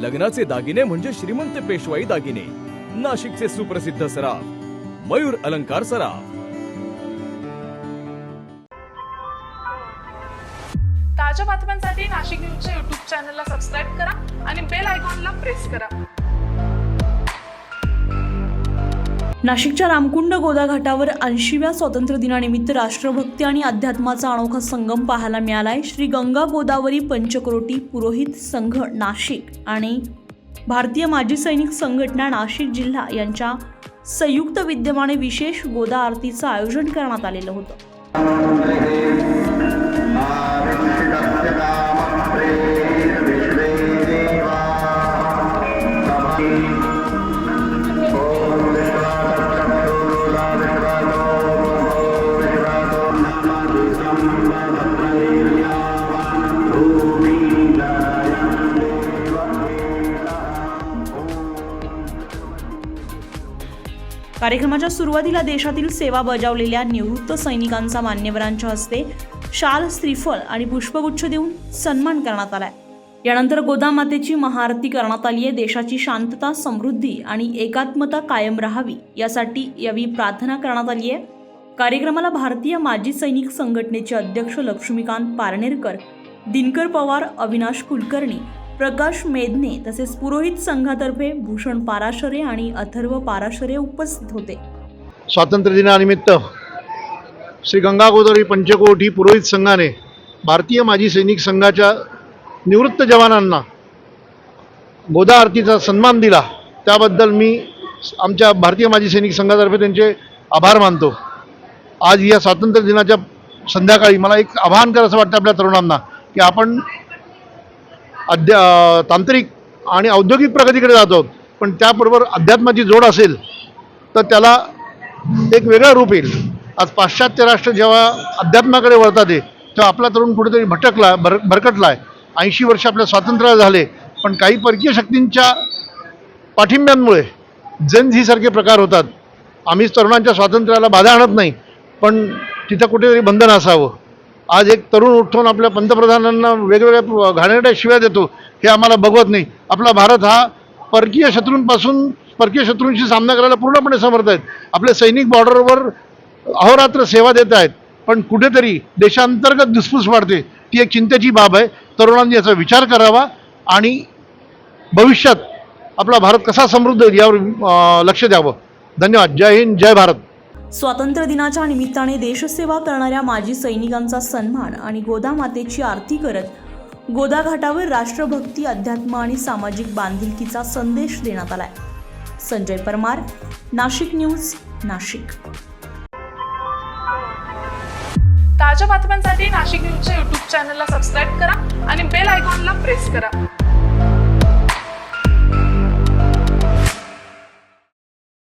लग्नाचे दागिने म्हणजे श्रीमंत पेशवाई दागिने. नाशिकचे सुप्रसिद्ध सराफ मयूर अलंकार सराफ. ताज्या बातम्यांसाठी नाशिक न्यूजच्या YouTube चॅनलला सबस्क्राईब करा आणि बेल आयकॉनला प्रेस करा. नाशिकच्या रामकुंड गोदा घाटावर 80व्या स्वातंत्र्य दिनानिमित्त राष्ट्रभक्ती आणि अध्यात्माचा अनोखा संगम पाहायला मिळालाय. श्री गंगा गोदावरी पंचक्रोटी पुरोहित संघ नाशिक आणि भारतीय माजी सैनिक संघटना नाशिक जिल्हा यांच्या संयुक्त विद्यमाने विशेष गोदा आरतीचं आयोजन करण्यात आलेलं होतं. कार्यक्रमाच्या सुरुवातीला देशातील सेवा बजावलेल्या निवृत्त सैनिकांचा मान्यवरांच्या हस्ते शाल, श्रीफळ आणि पुष्पगुच्छ देऊन सन्मान करण्यात आलाय. यानंतर गोदामातेची महाआरती करण्यात आली आहे. देशाची शांतता, समृद्धी आणि एकात्मता कायम राहावी यासाठी यावी प्रार्थना करण्यात आली आहे. कार्यक्रमाला भारतीय माजी सैनिक संघटनेचे अध्यक्ष लक्ष्मीकांत पारनेरकर, दिनकर पवार, अविनाश कुलकर्णी, प्रकाश मेदने तसेच पुरोहित संघातर्फे भूषण पाराशरे आणि अथर्व पाराशरे उपस्थित होते. स्वातंत्र्य दिनानिमित्त श्री गंगा गोदावरी पंचकोटी पुरोहित संघाने भारतीय माजी सैनिक संघाच्या निवृत्त जवानांना गोदा आरतीचा सन्मान दिला. त्याबद्दल मी आमच्या भारतीय माजी सैनिक संघातर्फे त्यांचे आभार मानतो. आज या स्वातंत्र्य दिनाच्या संध्याकाळी मला एक आवाहन करायचं वाटतं आपल्या तरुणांना की आपण तांत्रिक आणि औद्योगिक प्रगतीकडे जात आहोत, पण त्याबरोबर अध्यात्माची जोड असेल तर त्याला एक वेगळं रूप येईल. आज पाश्चात्य राष्ट्र जेव्हा अध्यात्माकडे वळतात तेव्हा आपला तरुण कुठेतरी भरकटला आहे. 80 वर्ष आपल्या स्वातंत्र्याला झाले, पण काही परकीय शक्तींच्या पाठिंब्यांमुळे जनझीसारखे प्रकार होतात. आम्ही तरुणांच्या स्वातंत्र्याला बाधा आणत नाही, पण तिथं कुठेतरी बंधन असावं. आज एक तरुण उठून आपल्या पंतप्रधानांना वेगवेगळ्या घाणेरड्या शिव्या देतो, हे आम्हाला बघवत नाही. आपला भारत हा परकीय शत्रूंशी सामना करायला पूर्णपणे समर्थ आहेत. आपले सैनिक बॉर्डरवर अहोरात्र सेवा देत आहेत, पण कुठेतरी देशांतर्गत धुसफूस वाढते. ती एक चिंतेची बाब आहे. तरुणांनी याचा विचार करावा आणि भविष्यात आपला भारत कसा समृद्ध होईल यावर लक्ष द्यावं. धन्यवाद. जय हिंद, जय भारत. स्वातंत्र्य दिनाच्या निमित्ताने देशसेवा करणाऱ्या माजी सैनिकांचा सन्मान आणि गोदा मातेची आरती करत गोदा घाटावर राष्ट्रभक्ती, अध्यात्म आणि सामाजिक बांधिलकीचा संदेश देण्यात आलाय. संजय परमार, नाशिक न्यूज, नाशिक. ताज्या बातम्यांसाठी नाशिक न्यूजच्या YouTube चॅनलला सबस्क्राईब करा आणि बेल आयकॉनला प्रेस करा.